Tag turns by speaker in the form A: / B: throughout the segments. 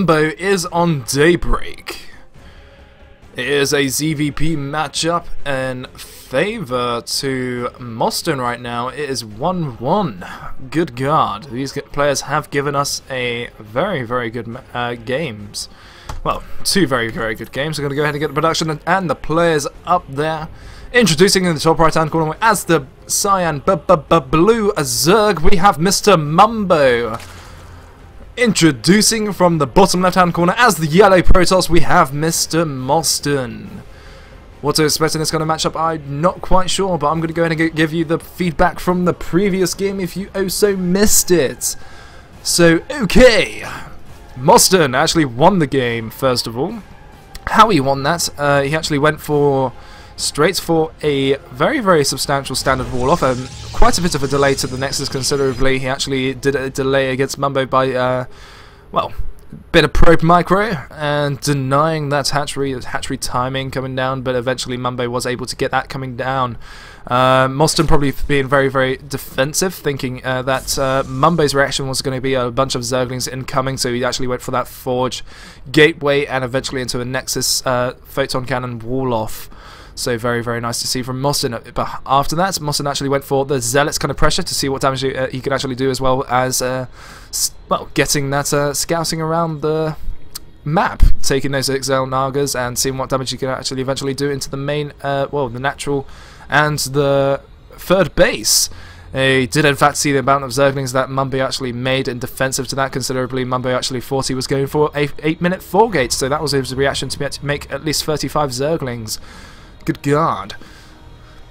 A: Mumbo is on Daybreak. It is a ZVP matchup in favor to mOsTeN right now. It is 1-1. Good God. These players have given us a very good games. Well, two very good games. We're going to go ahead and get the production and the players up there. Introducing in the top right hand corner as the cyan blue Zerg, we have Mr. Mumbo. Introducing from the bottom left hand corner as the yellow Protoss, we have Mr. mOsTeN. What to expect in this kind of matchup, I'm not quite sure, but I'm going to go ahead and give you the feedback from the previous game if you also missed it. So, okay, mOsTeN actually won the game, first of all. How he won that, he actually went straight for a very substantial standard wall off, quite a bit of a delay to the Nexus considerably. He actually did a delay against Mumbo by, well, bit of probe micro and denying that hatchery timing coming down, but eventually Mumbo was able to get that coming down. mOsTeN probably being very defensive, thinking that Mumbo's reaction was going to be a bunch of Zerglings incoming, so he actually went for that Forge gateway and eventually into a Nexus photon cannon wall off. So very nice to see from mOsTeN. But after that, mOsTeN actually went for the Zealots kind of pressure to see what damage he could actually do, as well as well, getting that scouting around the map, taking those Exile Nagas and seeing what damage he can actually eventually do into the main, well, the natural and the third base. He did in fact see the amount of Zerglings that Mumbo actually made, and defensive to that considerably. Mumbo actually thought he was going for a 8-minute 4 gate, so that was his reaction to make at least 35 Zerglings. Good God.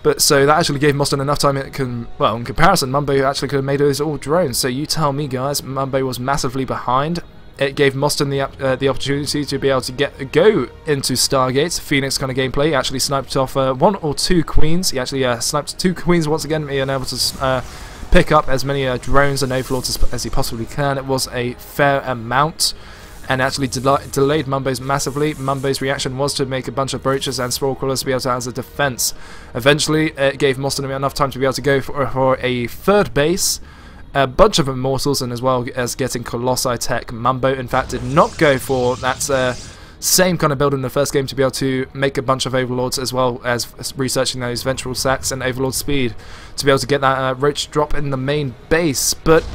A: But so that actually gave mOsTeN enough time. Well, in comparison, Mumbo actually could have made those all drones. So you tell me, guys, Mumbo was massively behind. It gave mOsTeN the opportunity to be able to go into Stargate. Phoenix kind of gameplay. He actually sniped off 1 or 2 queens. He actually sniped 2 queens once again, being able to pick up as many drones and overlords as he possibly can. It was a fair amount, and actually delayed Mumbo's massively. Mumbo's reaction was to make a bunch of brooches and spore crawlers to be able to as a defense. Eventually, it gave mOsTeN enough time to be able to go for a third base, a bunch of Immortals, and as well as getting Colossi tech. Mumbo, in fact, did not go for that same kind of build in the first game to be able to make a bunch of Overlords, as well as researching those Ventral Sacks and Overlord speed to be able to get that Roach drop in the main base. But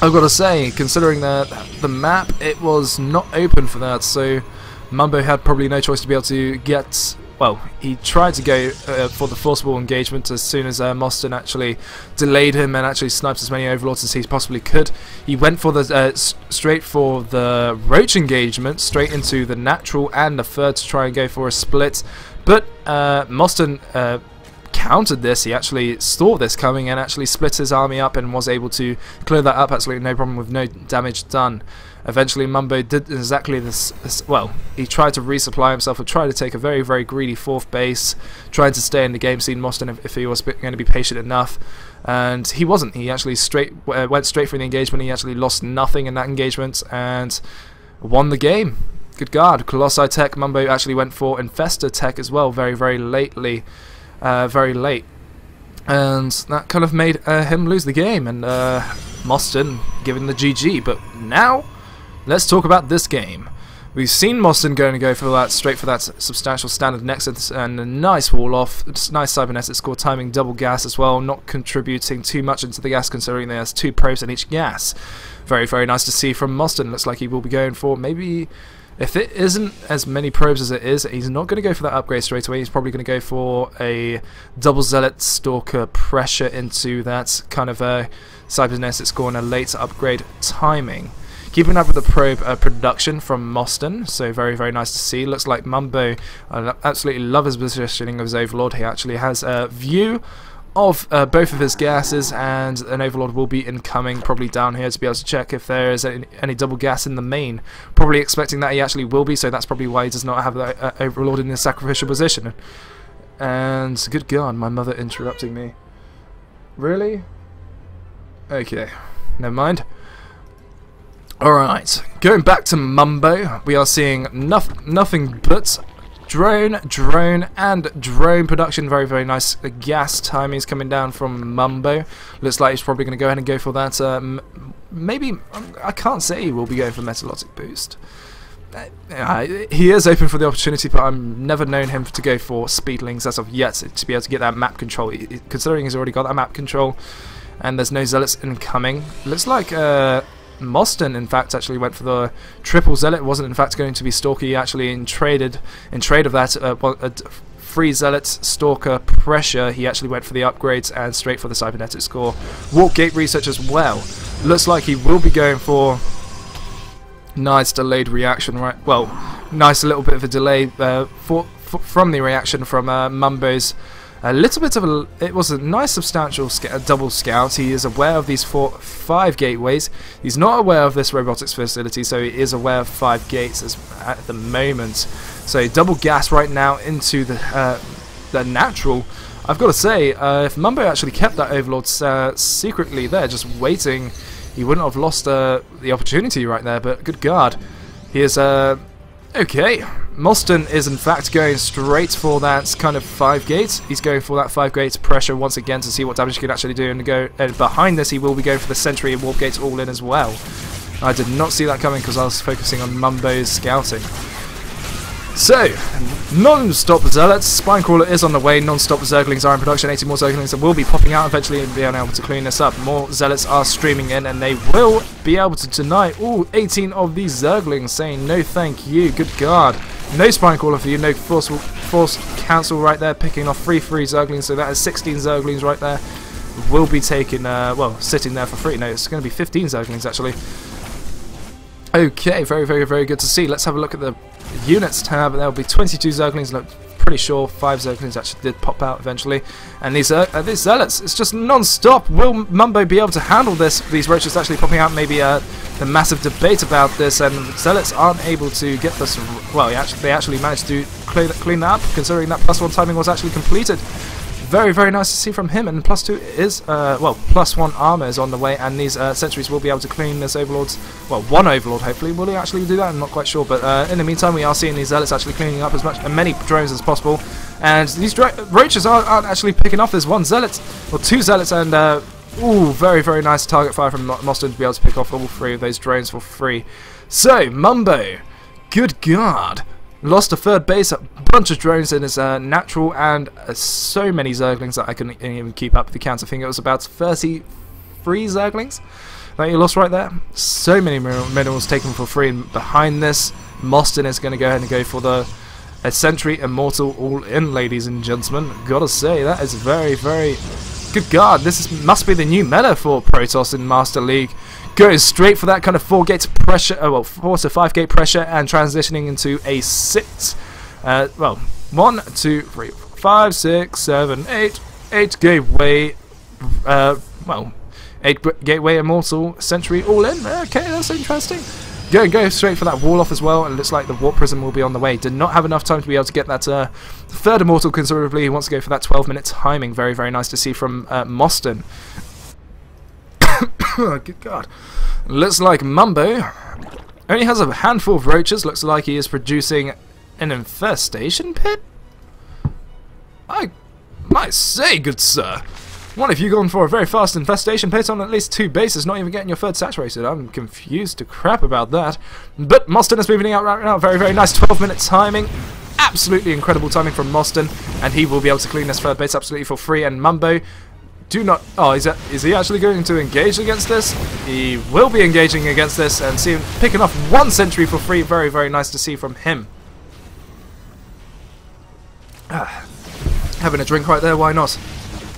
A: I've got to say, considering the map, it was not open for that, so Mumbo had probably no choice to be able to get. Well, he tried to go for the forcible engagement as soon as mOsTeN actually delayed him and actually sniped as many Overlords as he possibly could. He went for the straight for the Roach engagement, straight into the natural and the third to try and go for a split, but mOsTeN countered this. He actually saw this coming and actually split his army up and was able to clear that up absolutely no problem with no damage done. Eventually Mumbo did exactly this, well, he tried to resupply himself and tried to take a very greedy 4th base, trying to stay in the game, seeing mOsTeN if he was going to be patient enough, and he wasn't. He actually went straight for the engagement. He actually lost nothing in that engagement and won the game. Good God. Colossi tech. Mumbo actually went for Infestor tech as well very lately. Very late, and that kind of made him lose the game, and mOsTeN giving the GG. But now let's talk about this game. We've seen mOsTeN going to go for that, straight for that substantial standard Nexus and a nice wall off, nice cybernetic score, timing double gas as well, not contributing too much into the gas considering there's 2 probes in each gas. Very nice to see from mOsTeN. Looks like he will be going for maybe. If it isn't as many probes as it is, he's not going to go for that upgrade straight away. He's probably going to go for a double Zealot Stalker pressure into that kind of cybernetic score and a late upgrade timing. Keeping up with the probe production from mOsTeN, so very nice to see. Looks like Mumbo, I absolutely love his positioning of his Overlord. He actually has a view of both of his gases, and an Overlord will be incoming probably down here to be able to check if there is any double gas in the main. Probably expecting that he actually will be, so that's probably why he does not have the Overlord in the sacrificial position. And good God, my mother interrupting me. Really? Okay, never mind. Alright, going back to Mumbo, we are seeing nothing but drone, and drone production. Very nice gas timings coming down from Mumbo. Looks like he's probably going to go ahead and go for that maybe, I can't say he will be going for Metalogic Boost. He is open for the opportunity, but I've never known him to go for Speedlings as of yet to be able to get that map control. Considering he's already got that map control, and there's no Zealots incoming. Looks like mOsTeN, in fact, actually went for the triple Zealot. It wasn't, in fact, going to be Stalker. He actually in trade of that free Zealot Stalker pressure. He actually went for the upgrades and straight for the cybernetic score. Warp Gate research as well. Looks like he will be going for nice delayed reaction, right? Well, nice little bit of a delay from the reaction from Mumbo's. A little bit of a, it was a nice substantial double scout. He is aware of these 5 gateways. He's not aware of this robotics facility, so he is aware of 5 gates at the moment. So double gas right now into the natural. I've got to say, if Mumbo actually kept that Overlord secretly there, just waiting, he wouldn't have lost the opportunity right there, but good God. He is, okay. mOsTeN is in fact going straight for that kind of 5 gates. He's going for that 5 gates pressure once again to see what damage he can actually do. And behind this, he will be going for the sentry and warp gates all in as well. I did not see that coming because I was focusing on Mumbo's scouting. So, non-stop Zealots, Spinecrawler is on the way, non-stop Zerglings are in production, 80 more Zerglings that will be popping out eventually and being able to clean this up. More Zealots are streaming in and they will be able to deny all 18 of these Zerglings, saying no thank you, good God. No Spinecrawler for you, no forced cancel right there, picking off free Zerglings, so that is 16 Zerglings right there. Will be taken, well, sitting there for free. No, it's going to be 15 Zerglings actually. Okay, very good to see. Let's have a look at the units tab. There will be 22 Zerglings. Look, pretty sure 5 Zerglings actually did pop out eventually. And these Zealots, it's just non-stop. Will Mumbo be able to handle this? These roaches actually popping out. Maybe the massive debate about this, and Zealots aren't able to get this. Well, they actually managed to clean that up, considering that +1 timing was actually completed. Very nice to see from him, and +2 is, well, +1 armor is on the way, and these sentries will be able to clean this Overlord's, well, 1 Overlord hopefully. Will he actually do that? I'm not quite sure, but in the meantime we are seeing these Zealots actually cleaning up as many drones as possible, and these roaches aren't actually picking off. There's 1 Zealot, or 2 Zealots, and ooh, very nice target fire from mOsTeN to be able to pick off all 3 of those drones for free. So, Mumbo, good God. Lost a 3rd base, a bunch of drones in his natural, and so many Zerglings that I couldn't even keep up with the count. I think it was about 33 Zerglings that you lost right there. So many minerals taken for free, and behind this, mOsTeN is going to go ahead and go for the Sentry Immortal all-in, ladies and gentlemen. Gotta say, that is very good God. Must be the new meta for Protoss in Master League. Goes straight for that kind of 4 gate pressure, well, 4 to 5 gate pressure, and transitioning into a 6. Well, 1, 2, 3, 5, 6, 7, 8 gateway. Well, 8 gateway immortal sentry all in. Okay, that's interesting. Go straight for that wall off as well, and it looks like the warp prism will be on the way. Did not have enough time to be able to get that 3rd immortal considerably. He wants to go for that 12-minute timing. Very nice to see from mOsTeN. Oh, good God. Looks like Mumbo only has a handful of roaches. Looks like he is producing an infestation pit? I might say, good sir. What have you gone for? A very fast infestation pit on at least 2 bases, not even getting your 3rd saturated. I'm confused to crap about that. But mOsTeN is moving out right now. Very nice 12-minute timing. Absolutely incredible timing from mOsTeN. And he will be able to clean this 3rd base absolutely for free. And Mumbo, do not... Oh, is he actually going to engage against this? He will be engaging against this, and see him picking off 1 sentry for free. Very nice to see from him. Having a drink right there, why not?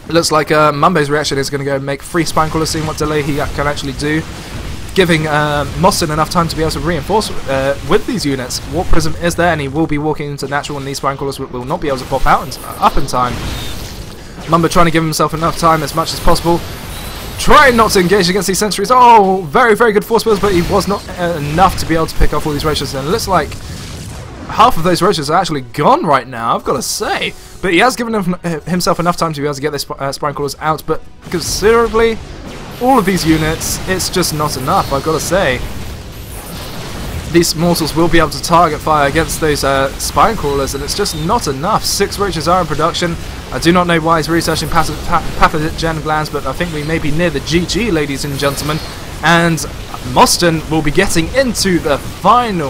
A: It looks like Mumbo's reaction is going to go and make 3 Spinecrawlers, seeing what delay he can actually do, giving mOsTeN enough time to be able to reinforce with these units. Warp Prism is there, and he will be walking into natural, and these Spinecrawlers will not be able to pop out up in time. Mumbo trying to give himself enough time as much as possible. Trying not to engage against these sentries. Oh, very good force bills, but he was not enough to be able to pick off all these roaches. And it looks like half of those roaches are actually gone right now, I've got to say. But he has given himself enough time to be able to get those Spinecrawlers out. But considerably, all of these units, it's just not enough, I've got to say. These mortals will be able to target fire against those Spinecrawlers, and it's just not enough. 6 roaches are in production. I do not know why he's researching pathogen glands, but I think we may be near the GG, ladies and gentlemen. and mOsTeN will be getting into the final